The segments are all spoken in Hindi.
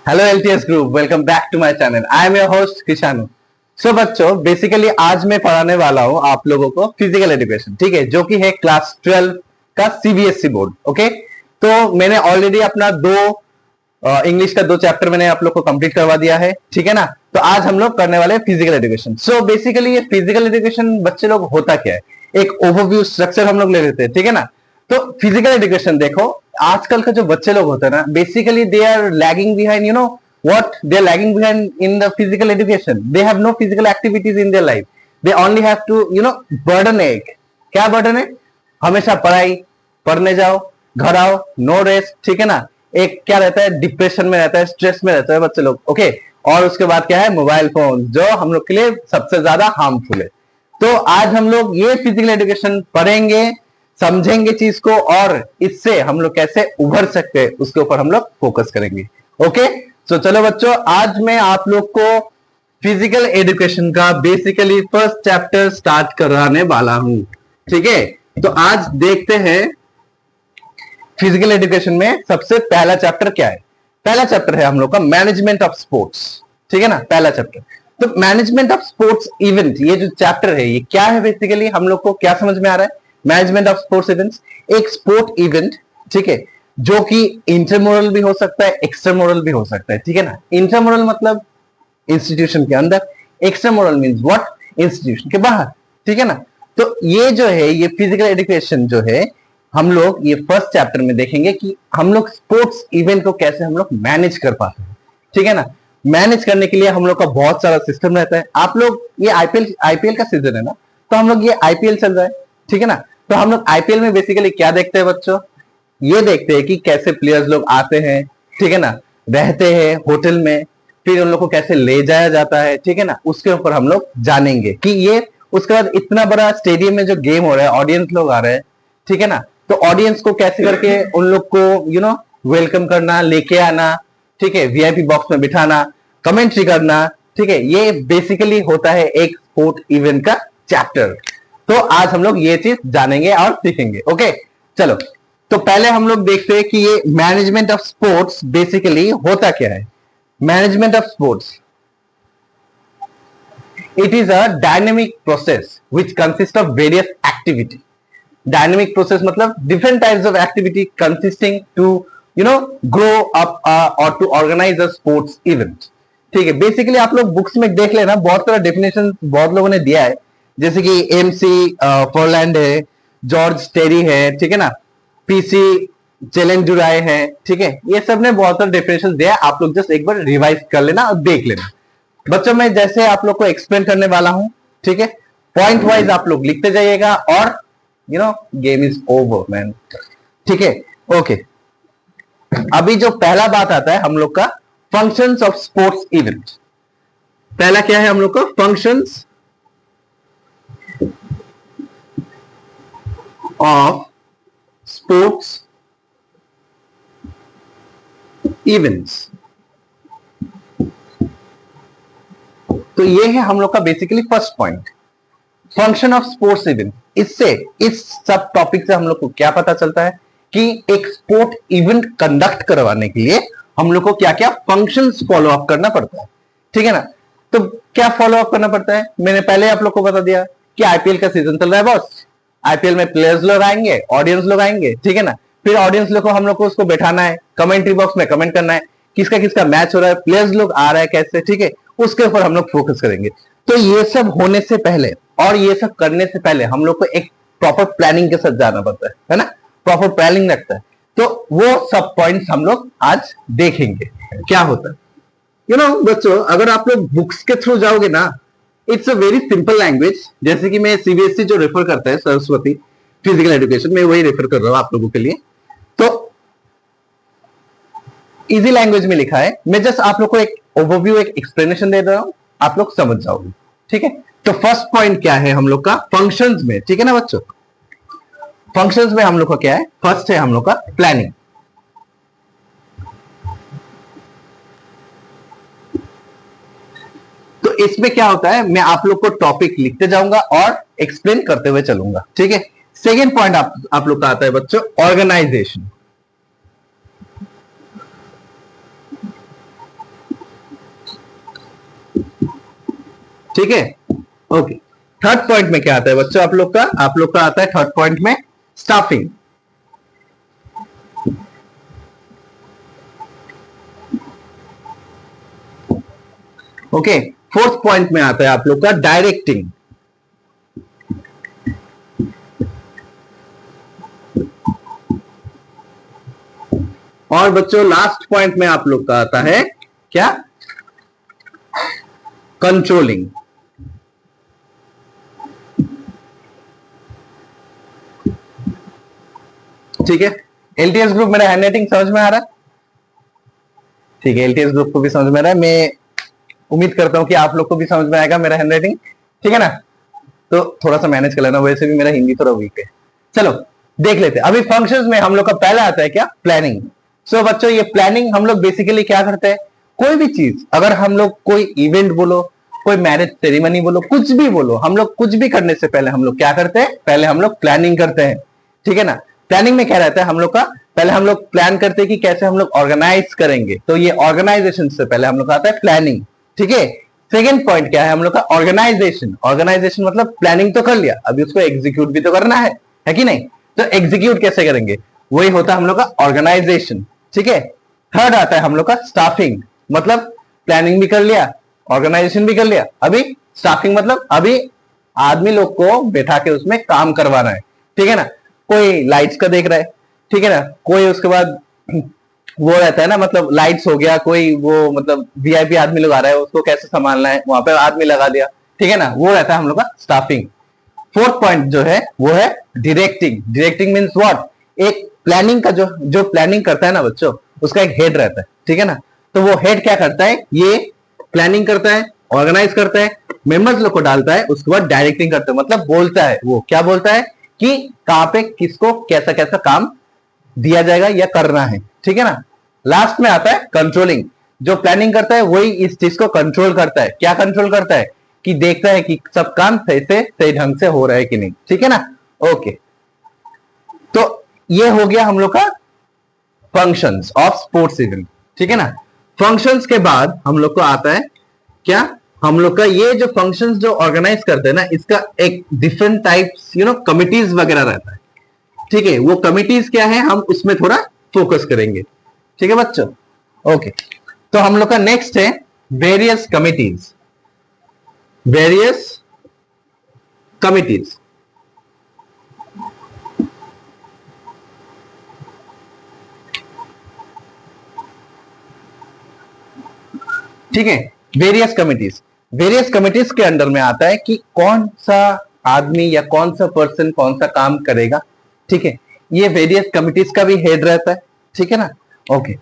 Hello LTS group, welcome back to my channel. I am your host Kishanu. So बच्चों, बेसिकली आज मैं पढ़ाने वाला हूं आप लोगों को फिजिकल एजुकेशन, ठीक है, जो कि है क्लास 12 का सीबीएसई बोर्ड। ओके, तो मैंने ऑलरेडी अपना दो इंग्लिश का दो चैप्टर मैंने आप लोग को कंप्लीट करवा दिया है, ठीक है ना। तो आज हम लोग करने वाले हैं फिजिकल एजुकेशन। सो बेसिकली ये फिजिकल एजुकेशन बच्चे लोग होता क्या है, एक ओवरव्यू स्ट्रक्चर हम लोग ले लेते हैं, ठीक है ना। तो फिजिकल एजुकेशन देखो, आजकल का जो बच्चे लोग होते हैं ना, basically they are lagging behind, you know what they are lagging behind in the physical education. They have no physical activities in their life. They only have to, burden एक, क्या burden है, हमेशा पढ़ाई, पढ़ने जाओ, घर आओ, नो रेस्ट, ठीक है ना। एक क्या रहता है, डिप्रेशन में रहता है, स्ट्रेस में रहता है बच्चे लोग। ओके, और उसके बाद क्या है, मोबाइल फोन, जो हम लोग के लिए सबसे ज्यादा हार्मफुल है। तो आज हम लोग ये फिजिकल एजुकेशन पढ़ेंगे, समझेंगे चीज को, और इससे हम लोग कैसे उभर सकते हैं उसके ऊपर हम लोग फोकस करेंगे। ओके, तो चलो बच्चों, आज मैं आप लोग को फिजिकल एजुकेशन का बेसिकली फर्स्ट चैप्टर स्टार्ट कराने वाला हूं, ठीक है। तो आज देखते हैं फिजिकल एजुकेशन में सबसे पहला चैप्टर क्या है। पहला चैप्टर है हम लोग का मैनेजमेंट ऑफ स्पोर्ट्स, ठीक है ना, पहला चैप्टर। तो मैनेजमेंट ऑफ स्पोर्ट्स इवेंट, ये जो चैप्टर है ये क्या है, बेसिकली हम लोग को क्या समझ में आ रहा है। मैनेजमेंट ऑफ स्पोर्ट्स इवेंट्स, एक स्पोर्ट इवेंट, ठीक है, जो कि इंटरमोरल भी हो सकता है, एक्स्ट्रामोरल भी हो सकता है, ठीक है ना। इंटरमोरल मतलब इंस्टीट्यूशन के अंदर, एक्स्ट्रामोरल मींस व्हाट, इंस्टीट्यूशन के बाहर, ठीक है ना। तो ये जो है, ये फिजिकल एजुकेशन जो है, हम लोग ये फर्स्ट चैप्टर में देखेंगे कि हम लोग स्पोर्ट्स इवेंट को कैसे हम लोग मैनेज कर पाते हैं, ठीक है ना। मैनेज करने के लिए हम लोग का बहुत सारा सिस्टम रहता है। आप लोग ये आईपीएल आईपीएल का सीजन है ना, तो हम लोग ये आईपीएल चल रहा है, ठीक है ना। तो हम लोग आईपीएल में बेसिकली क्या देखते हैं बच्चों, ये देखते हैं कि कैसे प्लेयर्स लोग आते हैं, ठीक है ना, रहते हैं होटल में, फिर उन लोग को कैसे ले जाया जाता है, ठीक है ना। उसके ऊपर हम लोग जानेंगे कि ये, उसके बाद इतना बड़ा स्टेडियम में जो गेम हो रहा है, ऑडियंस लोग आ रहे हैं, ठीक है ना। तो ऑडियंस को कैसे करके उन लोग को वेलकम करना, लेके आना, ठीक है, वीआईपी बॉक्स में बिठाना, कमेंट्री करना, ठीक है, ये बेसिकली होता है एक स्पोर्ट इवेंट का चैप्टर। तो आज हम लोग ये चीज जानेंगे और सीखेंगे। ओके, चलो, तो पहले हम लोग देखते हैं कि ये मैनेजमेंट ऑफ स्पोर्ट्स बेसिकली होता क्या है। Management of sports, it is a dynamic process which consists of various activity. Dynamic process मतलब different types of activity consisting to grow up or to organize a sports event. ठीक है, बेसिकली आप लोग बुक्स में देख लेना, बहुत सारा डेफिनेशन बहुत लोगों ने दिया है, जैसे कि एमसी फोरलैंड है, जॉर्ज टेरी है, ठीक है ना, पीसी चैलेंजुराय है, ठीक है, ये सब ने बहुत सारा डेफिनेशन दिया है। आप लोग जस्ट एक बार रिवाइज कर लेना और देख लेना। बच्चों, मैं जैसे आप लोग को एक्सप्लेन करने वाला हूं, ठीक है, पॉइंट वाइज आप लोग लिखते जाइएगा, और गेम इज ओवर मैन, ठीक है। ओके, अभी जो पहला बात आता है हम लोग का, फंक्शंस ऑफ स्पोर्ट्स इवेंट। पहला क्या है हम लोग का, फंक्शंस ऑफ स्पोर्ट्स इवेंट्स। तो ये है हम लोग का basically first point, function of sports event. इससे, इस सब टॉपिक से हम लोग को क्या पता चलता है कि एक स्पोर्ट इवेंट कंडक्ट करवाने के लिए हम लोग को क्या क्या फंक्शंस फॉलो अप करना पड़ता है, ठीक है ना। तो क्या फॉलो अप करना पड़ता है, मैंने पहले आप लोग को बता दिया कि आईपीएल का सीजन चल रहा है बॉस। आईपीएल में प्लेयर्स लोग आएंगे, ऑडियंस लोग आएंगे, ठीक है ना। फिर ऑडियंस लोग को हम लोग को उसको बैठाना है, कमेंट्री बॉक्स में कमेंट करना है, किसका किसका मैच हो रहा है, प्लेयर्स लोग आ रहा है कैसे, ठीक है, उसके ऊपर हम लोग फोकस करेंगे। तो ये सब होने से पहले और ये सब करने से पहले हम लोग को एक प्रॉपर प्लानिंग के साथ जाना पड़ता है ना, प्रॉपर प्लानिंग लगता है। तो वो सब पॉइंट्स हम लोग आज देखेंगे क्या होता है। बच्चों, अगर आप लोग बुक्स के थ्रू जाओगे ना, it's a very simple language. जैसे कि मैं सीबीएसई जो रेफर करता है, सरस्वती फिजिकल एजुकेशन, मैं वही रेफर कर रहा हूं आप लोगों के लिए। तो इजी लैंग्वेज में लिखा है, मैं जस्ट आप लोग को एक ओवरव्यू, एक एक्सप्लेनेशन दे रहा हूं, आप लोग समझ जाओगे, ठीक है। तो फर्स्ट पॉइंट क्या है हम लोग का, फंक्शंस में, ठीक है ना बच्चों। फंक्शंस में हम लोग का क्या है, फर्स्ट है हम लोग का प्लानिंग। तो इसमें क्या होता है, मैं आप लोग को टॉपिक लिखते जाऊंगा और एक्सप्लेन करते हुए चलूंगा, ठीक है। सेकेंड पॉइंट आप लोग का आता है बच्चों, ऑर्गेनाइजेशन। ठीक है, ओके। थर्ड पॉइंट में क्या आता है बच्चों आप लोग का आता है थर्ड पॉइंट में स्टाफिंग। ओके, फोर्थ पॉइंट में आता है आप लोग का डायरेक्टिंग। और बच्चों लास्ट पॉइंट में आप लोग का आता है क्या, कंट्रोलिंग। ठीक है, एलटीएस ग्रुप मेरा हैंडराइटिंग समझ में आ रहा है? ठीक है, एलटीएस ग्रुप को भी समझ में आ रहा है, मैं उम्मीद करता हूं कि आप लोग को भी समझ में आएगा मेरा हैंडराइटिंग, ठीक है ना। तो थोड़ा सा मैनेज कर लेना, वैसे भी मेरा हिंदी थोड़ा वीक है। चलो देख लेते हैं। अभी फंक्शंस में हम लोग का पहला आता है क्या, प्लानिंग। सो बच्चों ये प्लानिंग हम लोग बेसिकली क्या करते हैं, कोई भी चीज अगर हम लोग कोई इवेंट बोलो, कोई मैरिज सेरेमनी बोलो, कुछ भी बोलो, हम लोग कुछ भी करने से पहले हम लोग क्या करते हैं, पहले हम लोग प्लानिंग करते हैं, ठीक है ना। प्लानिंग में क्या रहता है हम लोग का, पहले हम लोग प्लान करते हैं कि कैसे हम लोग ऑर्गेनाइज करेंगे, तो ये ऑर्गेनाइजेशन से पहले हम लोग का आता है प्लानिंग, ठीक है। सेकेंड पॉइंट क्या है हम लोग का, ऑर्गेनाइजेशन। ऑर्गेनाइजेशन मतलब प्लानिंग तो कर लिया, अभी उसको एग्जीक्यूट भी तो करना है कि नहीं। तो एग्जीक्यूट कैसे करेंगे, वही होता है हम लोग का ऑर्गेनाइजेशन, ठीक है। थर्ड आता है हम लोग का स्टाफिंग, मतलब प्लानिंग भी कर लिया, ऑर्गेनाइजेशन भी कर लिया, अभी स्टाफिंग मतलब अभी आदमी लोग को बैठा के उसमें काम करवाना है, ठीक है ना। कोई लाइट्स का देख रहा है, ठीक है ना, कोई उसके बाद वो रहता है ना, मतलब लाइट्स हो गया, कोई वो मतलब वीआईपी आदमी लोग आ रहा है, उसको कैसे संभालना है, वहां पे आदमी लगा दिया, ठीक है ना, वो रहता है हम लोग का स्टाफिंग। फोर्थ पॉइंट जो है वो है डायरेक्टिंग। डायरेक्टिंग मींस व्हाट, एक प्लानिंग का जो प्लानिंग करता है ना बच्चों, उसका एक हेड रहता है, ठीक है ना। तो वो हेड क्या करता है, ये प्लानिंग करता है, ऑर्गेनाइज करता है, मेंबर्स लोग को डालता है, उसके बाद डायरेक्टिंग करता है, मतलब बोलता है, वो क्या बोलता है कि कहां पे किसको कैसा कैसा काम दिया जाएगा या करना है, ठीक है ना। लास्ट में आता है कंट्रोलिंग। जो प्लानिंग करता है वही इस चीज को कंट्रोल करता है। क्या कंट्रोल करता है, कि देखता है कि सब काम सही से सही ढंग से हो रहा है कि नहीं, ठीक है ना। ओके, तो ये हो गया हम लोग का फंक्शंस ऑफ स्पोर्ट्स इवेंट, ठीक है ना। फंक्शंस के बाद हम लोग को आता है क्या, हम लोग का ये जो फंक्शंस जो ऑर्गेनाइज करते हैं ना, इसका एक डिफरेंट टाइप्स कमिटीज वगैरह रहता है, ठीक है। वो कमिटीज क्या है, हम उसमें थोड़ा फोकस करेंगे, ठीक है बच्चों। ओके, तो हम लोग का नेक्स्ट है वेरियस कमिटीज। वेरियस कमिटीज, ठीक है। वेरियस कमिटीज, वेरियस कमिटीज के अंडर में आता है कि कौन सा आदमी या कौन सा पर्सन कौन सा काम करेगा, ठीक है। ये वेरियस कमिटीज का भी हेड रहता है, ठीक है ना। ओके,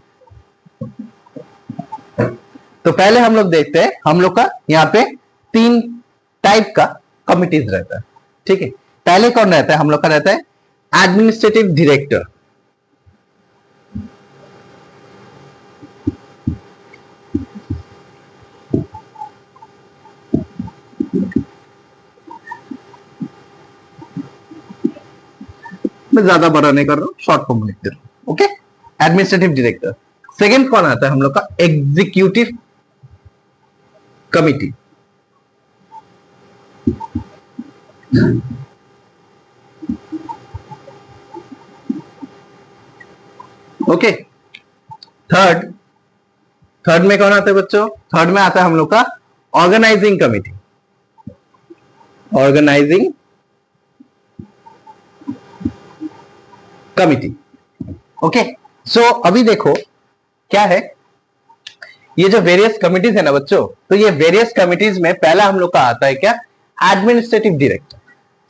तो पहले हम लोग देखते हैं, हम लोग का यहाँ पे 3 टाइप का कमिटीज रहता है, ठीक है। पहले कौन रहता है, हम लोग का रहता है एडमिनिस्ट्रेटिव डायरेक्टर। मैं ज्यादा बड़ा नहीं कर रहा हूं, शॉर्ट फॉर्म लिख दे रहा हूं, ओके। Administrative director. सेकेंड कौन आता है हम लोग का, executive committee. Okay, third third में कौन आता है बच्चों, थर्ड में आता है हम लोग का organising committee. Organising committee, okay. So अभी देखो क्या है, ये जो वेरियस कमिटीज है ना बच्चों, तो ये वेरियस कमिटीज में पहला हम लोग का आता है क्या, एडमिनिस्ट्रेटिव डायरेक्टर।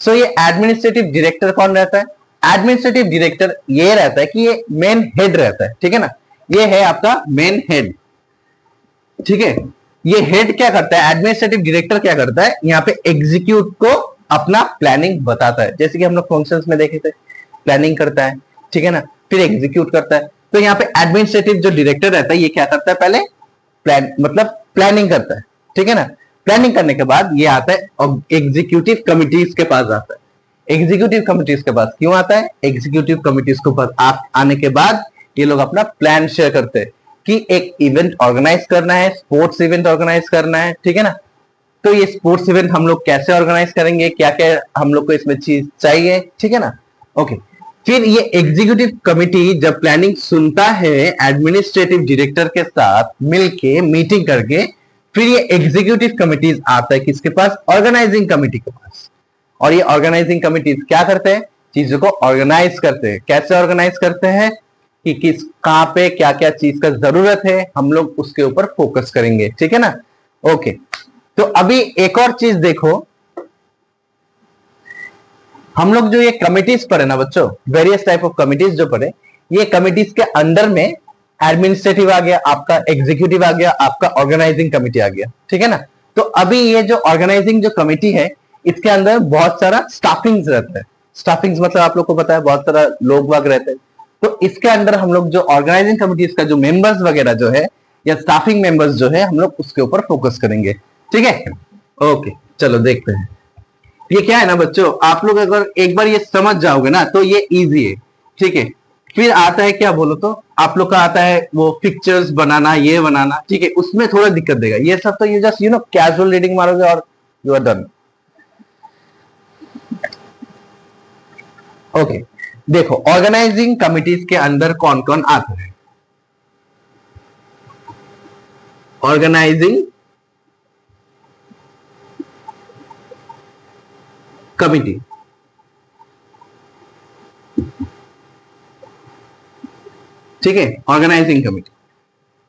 सो ये एडमिनिस्ट्रेटिव डायरेक्टर कौन रहता है, एडमिनिस्ट्रेटिव डायरेक्टर ये रहता है कि ये मेन हेड रहता है, ठीक है ना। ये है आपका मेन हेड, ठीक है। ये हेड क्या करता है, एडमिनिस्ट्रेटिव डायरेक्टर क्या करता है, यहाँ पे एग्जीक्यूट को अपना प्लानिंग बताता है, जैसे कि हम लोग फंक्शंस में देखे थे, प्लानिंग करता है, ठीक है ना, फिर एग्जीक्यूट करता है। तो यहाँ पे एडमिनिस्ट्रेटिव जो डायरेक्टर रहता है, ये क्या करता है, पहले प्लान मतलब प्लानिंग करता है, ठीक है ना। प्लानिंग करने के बाद ये आता है और एग्जीक्यूटिव कमिटीज के पास आता है। एग्जीक्यूटिव कमिटीज के पास क्यों आता है, एग्जीक्यूटिव कमिटीज के पास आने के बाद ये लोग अपना प्लान शेयर करते हैं कि एक इवेंट ऑर्गेनाइज करना है, स्पोर्ट्स इवेंट ऑर्गेनाइज करना है, ठीक है ना। तो ये स्पोर्ट्स इवेंट हम लोग कैसे ऑर्गेनाइज करेंगे, क्या क्या हम लोग को इसमें चीज चाहिए, ठीक है ना। ओके, फिर ये एग्जीक्यूटिव कमिटी जब प्लानिंग सुनता है एडमिनिस्ट्रेटिव डायरेक्टर के साथ मिलके मीटिंग करके, फिर ये एग्जीक्यूटिव कमिटीज आता है किसके पास, ऑर्गेनाइजिंग कमिटी के पास। और ये ऑर्गेनाइजिंग कमिटीज क्या करते हैं, चीजों को ऑर्गेनाइज करते हैं। कैसे ऑर्गेनाइज करते हैं कि किस कहां पे क्या क्या चीज का जरूरत है, हम लोग उसके ऊपर फोकस करेंगे, ठीक है ना। ओके, तो अभी एक और चीज देखो, हम लोग जो ये कमिटीज पढ़े ना बच्चों, वेरियस टाइप ऑफ कमिटीज जो पढ़े, ये कमिटीज के अंदर में एडमिनिस्ट्रेटिव आ गया आपका, एग्जीक्यूटिव आ गया आपका, ऑर्गेनाइजिंग कमिटी आ गया, ठीक है ना। तो अभी ये जो ऑर्गेनाइजिंग जो कमिटी है, इसके अंदर बहुत सारा स्टाफिंग्स रहता है। स्टाफिंग्स मतलब आप लोग को पता है, बहुत सारा लोग वाग रहते हैं। तो इसके अंदर हम लोग जो ऑर्गेनाइजिंग कमिटीज का जो मेंबर्स वगैरह जो है, या स्टाफिंग मेंबर्स जो है, हम लोग उसके ऊपर फोकस करेंगे, ठीक है। ओके, चलो देखते हैं। ये क्या है ना बच्चों, आप लोग अगर एक बार ये समझ जाओगे ना तो ये इजी है, ठीक है। फिर आता है क्या बोलो तो, आप लोग का आता है वो पिक्चर्स बनाना, ये बनाना, ठीक है, उसमें थोड़ा दिक्कत देगा। ये सब तो ये जस्ट कैजुअल रीडिंग मारोगे और यू आर डन। ओके, देखो ऑर्गेनाइजिंग कमिटीज के अंदर कौन कौन आता है। ऑर्गेनाइजिंग कमिटी, ठीक है, ऑर्गेनाइजिंग कमिटी।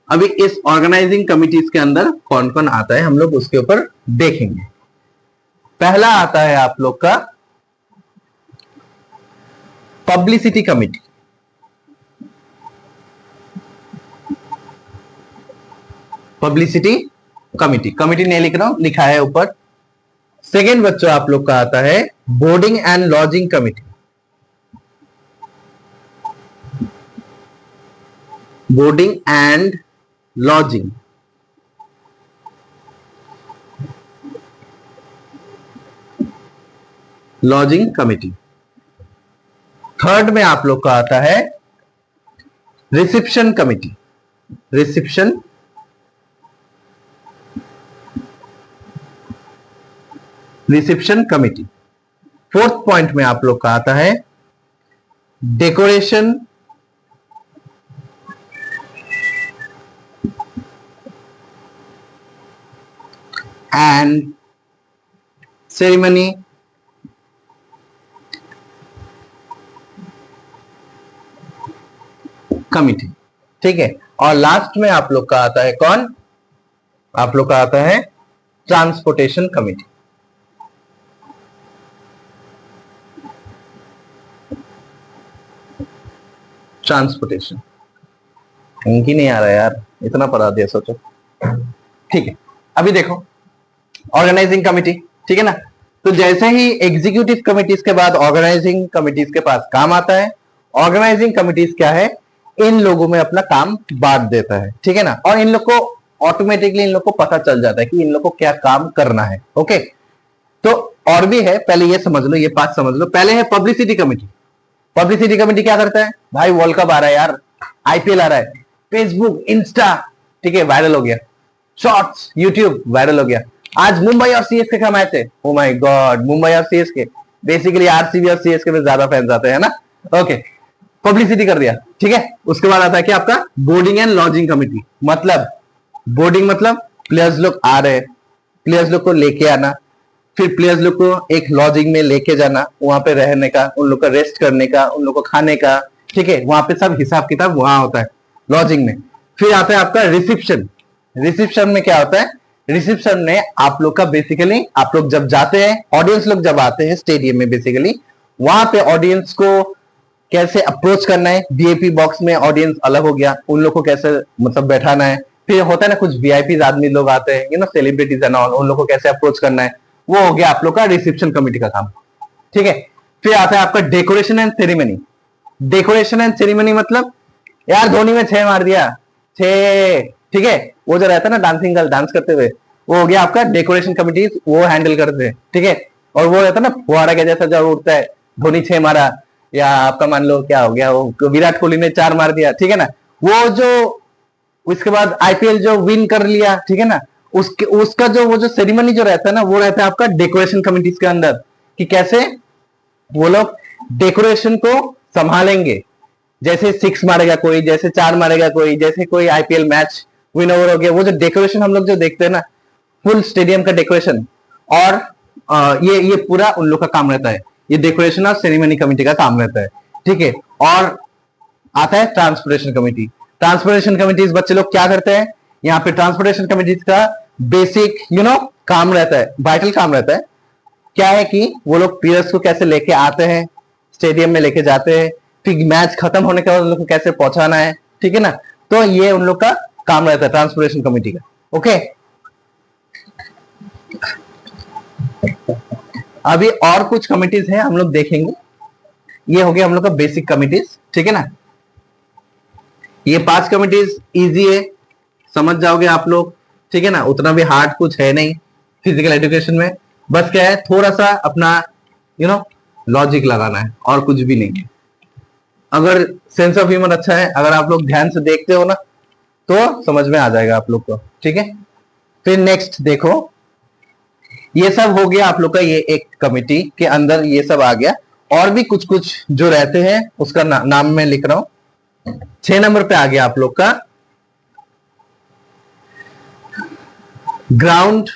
अभी इस ऑर्गेनाइजिंग कमिटीज के अंदर कौन कौन आता है हम लोग उसके ऊपर देखेंगे। पहला आता है आप लोग का publicity committee. Publicity committee, committee नहीं लिख रहा हूं, लिखा है ऊपर। सेकेंड बच्चों आप लोग का आता है boarding and lodging committee. Boarding and lodging, lodging committee. Third में आप लोग का आता है reception committee. Reception reception committee. Fourth point में आप लोग का आता है डेकोरेशन एंड सेरेमनी कमिटी, ठीक है। और लास्ट में आप लोग का आता है कौन, आप लोग का आता है ट्रांसपोर्टेशन कमिटी। ट्रांसपोर्टेशन इनकी नहीं आ रहा यार, इतना पढ़ा दिया सोचो, ठीक है। अभी देखो ऑर्गेनाइजिंग कमिटी, ठीक है ना। तो जैसे ही एग्जीक्यूटिव कमिटीज के बाद ऑर्गेनाइजिंग कमिटीज के पास काम आता है, ऑर्गेनाइजिंग कमिटीज क्या है, इन लोगों में अपना काम बांट देता है, ठीक है ना। और इन लोग को ऑटोमेटिकली इन लोग को पता चल जाता है कि इन लोग को क्या काम करना है। ओके, तो और भी है, पहले ये समझ लो, ये पांच समझ लो। पहले है पब्लिसिटी कमिटी। पब्लिसिटी कमिटी क्या करता है भाई, वर्ल्ड कप आ रहा है यार, आईपीएल आ रहा है, फेसबुक इंस्टा, ठीक है, वायरल हो गया। शॉर्ट्स यूट्यूब वायरल हो गया। आज मुंबई और सीएसके का मैच है, ओ माय गॉड, मुंबई और सीएसके, बेसिकली आरसीबी और सीएसके में ज्यादा फैंस आते हैं ना। ओके, पब्लिसिटी कर दिया, ठीक है। उसके बाद आता है क्या आपका बोर्डिंग एंड लॉजिंग कमिटी। मतलब बोर्डिंग मतलब प्लेयर्स लोग आ रहे हैं, प्लेयर्स लोग को लेके आना, फिर प्लेयर्स लोग को एक लॉजिंग में लेके जाना, वहां पे रहने का, उन लोग का रेस्ट करने का, उन लोग को खाने का, ठीक है, वहां पे सब हिसाब किताब वहां होता है लॉजिंग में। फिर आता है आपका रिसेप्शन। रिसेप्शन में क्या होता है, रिसेप्शन में आप लोग का बेसिकली, आप लोग जब जाते हैं, ऑडियंस लोग जब आते हैं स्टेडियम में, बेसिकली वहां पे ऑडियंस को कैसे अप्रोच करना है, वीआईपी बॉक्स में ऑडियंस अलग हो गया, उन लोग को कैसे मतलब बैठाना है। फिर होता है ना कुछ वीआईपी आदमी लोग आते हैं, सेलिब्रिटीज एंड ऑल, उन लोग को कैसे अप्रोच करना है, वो हो गया आप लोग का रिसेप्शन कमिटी का काम, ठीक है। फिर आता है आपका decoration and ceremony. Decoration and ceremony मतलब यार धोनी में 6 मार दिया, 6, ठीक है, वो जो रहता है ना डांसिंग गर्ल, डांस करते हुए, वो हो गया आपका डेकोरेशन कमिटी, वो हैंडल करते हैं, ठीक है। और वो रहता है ना फुहारा के जैसा जब उठता है, धोनी 6 मारा, या आपका मान लो क्या हो गया, वो विराट कोहली ने 4 मार दिया, ठीक है ना, वो जो उसके बाद आईपीएल जो विन कर लिया, ठीक है ना, उसके उसका जो वो जो सेरेमनी जो रहता है ना, वो रहता है आपका डेकोरेशन कमिटीज के अंदर, कि कैसे वो लोग डेकोरेशन को संभालेंगे। जैसे 6 मारेगा कोई, जैसे 4 मारेगा कोई, जैसे कोई आईपीएल मैच विन ओवर हो गया, वो जो डेकोरेशन हम लोग जो देखते हैं ना, फुल स्टेडियम का डेकोरेशन, और ये पूरा उन लोग का काम रहता है। ये डेकोरेशन और सेरेमनी कमेटी का काम रहता है, ठीक है। और आता है ट्रांसपोर्टेशन कमेटी। ट्रांसपोर्टेशन कमिटीज बच्चे लोग क्या करते हैं, यहाँ पे ट्रांसपोर्टेशन कमिटीज का बेसिक काम रहता है, वाइटल काम रहता है। क्या है कि वो लोग प्लेयर्स को कैसे लेके आते हैं, स्टेडियम में लेके जाते हैं, फिर मैच खत्म होने के बाद उन लोग को कैसे पहुंचाना है, ठीक है ना। तो ये उन लोग का काम रहता है ट्रांसपोर्टेशन कमेटी का। ओके, अभी और कुछ कमिटीज हैं हम लोग देखेंगे। ये हो गया हम लोग का बेसिक कमिटीज, ठीक है ना। ये 5 कमिटीज इजी है, समझ जाओगे आप लोग, ठीक है ना। उतना भी हार्ड कुछ है नहीं फिजिकल एजुकेशन में। बस क्या है, थोड़ा सा अपना लॉजिक लगाना है, और कुछ भी नहीं है। अगर सेंस ऑफ ह्यूमर अच्छा है, अगर आप लोग ध्यान से देखते हो ना, तो समझ में आ जाएगा आप लोग को, ठीक है। फिर नेक्स्ट देखो, ये सब हो गया आप लोग का, ये एक कमिटी के अंदर ये सब आ गया। और भी कुछ कुछ जो रहते हैं उसका नाम मैं लिख रहा हूं। 6 नंबर पे आ गया आप लोग का ground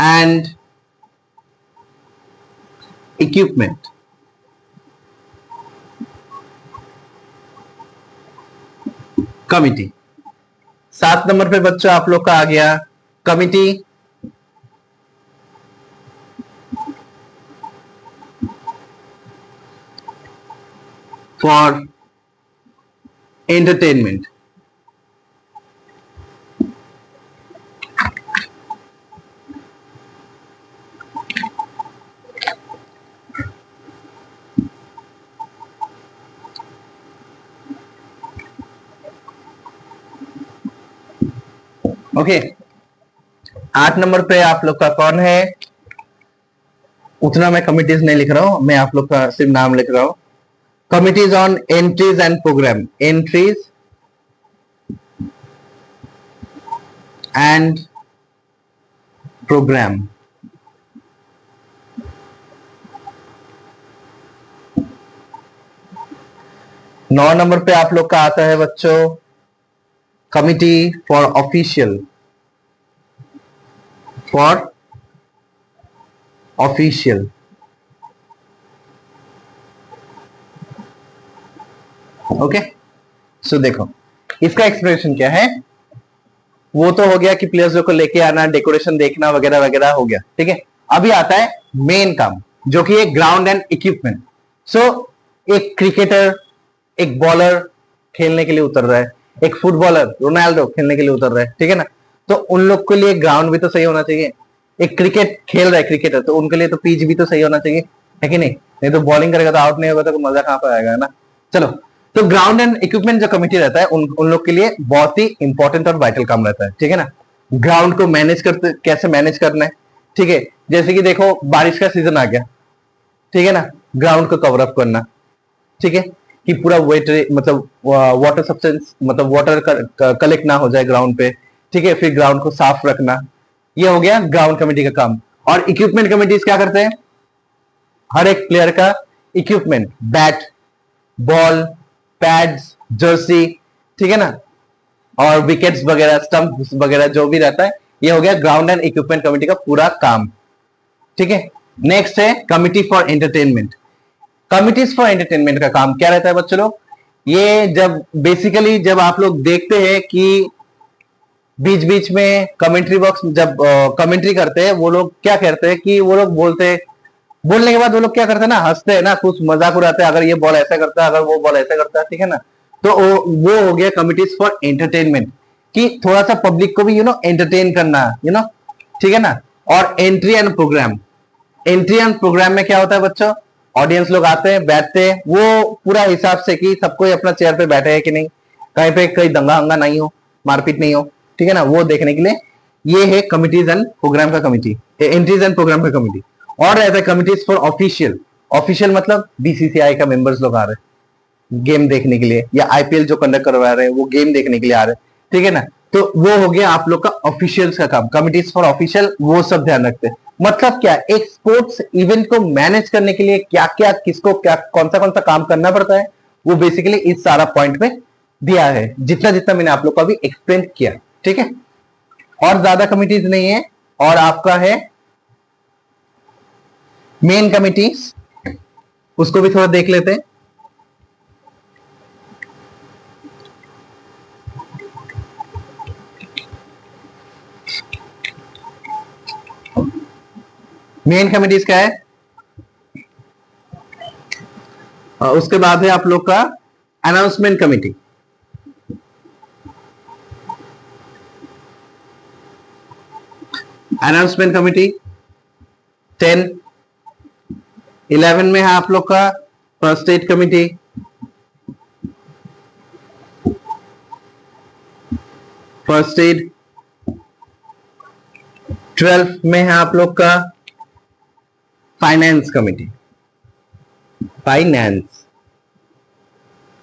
and equipment. Committee. 7 number पे बच्चों आप लोग का आ गया committee for entertainment. Okay, 8 number पे आप लोग का कौन है, उतना मैं कमिटीज नहीं लिख रहा हूं, मैं आप लोग का सिर्फ नाम लिख रहा हूं। Committees on entries and programme. Entries and programme. नौ नंबर पे आप लोग का आता है बच्चों committee for official. For official. Okay, so देखो इसका एक्सप्लेनेशन क्या है। वो तो हो गया कि प्लेयर्स को लेके आना, डेकोरेशन देखना वगैरह वगैरह हो गया, ठीक है। अभी आता है मेन काम, जो कि है ग्राउंड एंड इक्विपमेंट। सो एक क्रिकेटर, एक बॉलर खेलने के लिए उतर रहा है, एक फुटबॉलर रोनाल्डो खेलने के लिए उतर रहा है, ठीक है ना। तो उन लोग के लिए ग्राउंड भी तो सही होना चाहिए। एक क्रिकेट खेल रहा है क्रिकेटर, तो उनके लिए तो पिच भी तो सही होना चाहिए, है कि नहीं। नहीं तो बॉलिंग करेगा तो आउट नहीं होगा, तो मजा कहां पर आएगा ना। चलो, तो ग्राउंड एंड इक्विपमेंट जो कमिटी रहता है उन लोग के लिए बहुत ही इंपॉर्टेंट और वाइटल काम रहता है, ठीक है ना। ग्राउंड को मैनेज करते, कैसे मैनेज करना है, ठीक है। जैसे कि देखो बारिश का सीजन आ गया, ठीक है ना, ग्राउंड को कवर अप करना, ठीक है, कि पूरा वेट मतलब वाटर सब्सटेंस मतलब वाटर कलेक्ट ना हो जाए ग्राउंड पे, ठीक है। फिर ग्राउंड को साफ रखना, ये हो गया ग्राउंड कमेटी का काम। और इक्विपमेंट कमेटीज क्या करते हैं, हर एक प्लेयर का equipment, bat, ball, pads, Jersey, ठीक है ना, और विकेट्स वगैरह, स्टंप्स वगैरह जो भी रहता है, ये हो गया ग्राउंड एंड इक्विपमेंट कमेटी का पूरा काम, ठीक है। नेक्स्ट है committee for entertainment. Committees for entertainment का काम क्या रहता है बच्चों लोग, ये जब बेसिकली जब आप लोग देखते हैं कि बीच बीच में कमेंट्री बॉक्स जब कमेंट्री करते हैं, वो लोग क्या करते हैं कि वो लोग बोलते हैं, बोलने के बाद वो लोग क्या करते हैं ना, हंसते हैं ना, कुछ मजाक उड़ाते हैं, अगर ये बॉल ऐसा करता है, अगर वो बॉल ऐसा करता है, ठीक है ना। तो वो हो गया कमिटीज फॉर एंटरटेनमेंट, कि थोड़ा सा पब्लिक को भी एंटरटेन करना, ठीक है ना। और entry and program. Entry and program में क्या होता है बच्चों, ऑडियंस लोग आते हैं, बैठते हैं, वो पूरा हिसाब से कि सबको अपना चेयर पे बैठे है कि नहीं, कहीं पे कोई दंगा हंगा नहीं हो, मारपीट नहीं हो, ठीक है ना, वो देखने के लिए ये है कमिटीज एंड प्रोग्राम का कमिटी, एंट्रीज एंड प्रोग्राम का कमिटी। और रहता है कमिटीज फॉर ऑफिशियल। ऑफिशियल मतलब बीसीसीआई का मेंबर्स लोग आ रहे हैं गेम देखने के लिए, या आईपीएल जो कंडक्ट करवा रहे हैं वो गेम देखने के लिए आ रहे हैं, ठीक है ना। तो वो हो गया आप लोग का ऑफिशियल्स का काम, कमिटीज फॉर ऑफिशियल वो सब ध्यान रखते हैं। मतलब क्या, एक स्पोर्ट्स इवेंट को मैनेज करने के लिए क्या क्या किसको क्या कौन सा काम करना पड़ता है, वो बेसिकली इस सारा पॉइंट में दिया है, जितना जितना मैंने आप लोग को अभी एक्सप्लेन किया। ठीक है, और ज्यादा कमिटीज नहीं है, और आपका है मेन कमिटीज, उसको भी थोड़ा देख लेते हैं। मेन कमिटीज क्या है, उसके बाद है आप लोग का अनाउंसमेंट कमिटी। अनाउंसमेंट कमिटी 10, 11 में है आप लोग का first aid committee, first aid. 12 में है आप लोग का फाइनेंस कमिटी, फाइनेंस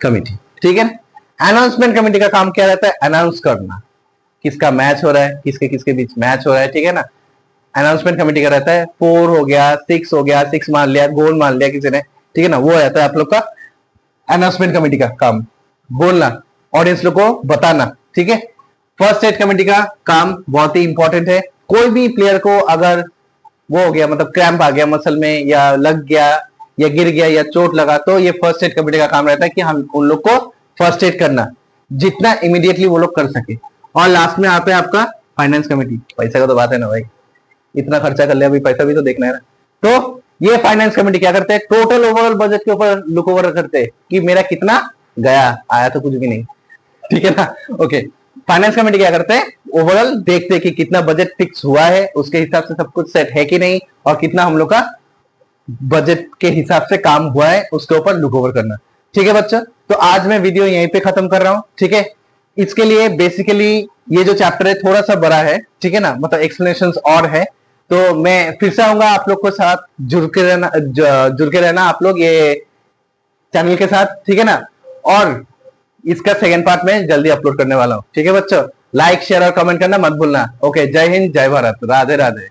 कमिटी। ठीक है, अनाउंसमेंट कमिटी का काम क्या रहता है, अनाउंस करना किसका मैच हो रहा है, किसके किसके बीच मैच हो रहा है। ठीक है ना, अनाउंसमेंट कमिटी का रहता है 4 हो गया, 6 हो गया, 6 मान लिया, गोल मान लिया किसी ने, ठीक है ना, वो रहता है आप लोग का अनाउंसमेंट कमिटी का काम, बोलना, ऑडियंस लोग को बताना। ठीक है, फर्स्ट एड कमिटी का काम बहुत ही इंपॉर्टेंट है। कोई भी प्लेयर को अगर वो हो गया, मतलब क्रैम्प आ गया मसल में, या लग गया, या गिर गया, या चोट लगा, तो ये फर्स्ट एड कमिटी का काम रहता है कि हम उन लोग को फर्स्ट एड करना, जितना इमीडिएटली वो लोग कर सके। और लास्ट में आता है आपका फाइनेंस कमिटी। पैसा का तो बात है ना भाई, इतना खर्चा कर लिया, अभी पैसा भी तो देखना है ना। तो ये फाइनेंस कमिटी क्या करते हैं, टोटल ओवरऑल बजट के ऊपर लुक ओवर करते हैं कि मेरा कितना गया, आया तो कुछ भी नहीं। ठीक है ना, ओके। फाइनेंस कमेटी क्या करते हैं, ओवरऑल देखते हैं कि कितना बजट फिक्स हुआ है, उसके हिसाब से सब कुछ सेट है कि नहीं, और कितना हम लोग का बजट के हिसाब से काम हुआ है, उसके ऊपर लुक ओवर करना। ठीक है बच्चों, तो आज मैं वीडियो यहीं पे खत्म कर रहा हूं। ठीक है, इसके लिए बेसिकली ये जो चैप्टर है थोड़ा सा बड़ा है, ठीक है ना, मतलब एक्सप्लेनेशंस और है, तो मैं फिर से आऊंगा आप लोग को साथ, जुड़ के रहना आप लोग ये चैनल के साथ। ठीक है ना, और इसका सेकंड पार्ट में जल्दी अपलोड करने वाला हूं। ठीक है बच्चों, लाइक शेयर और कमेंट करना मत भूलना। ओके, जय हिंद, जय भारत, राधे राधे।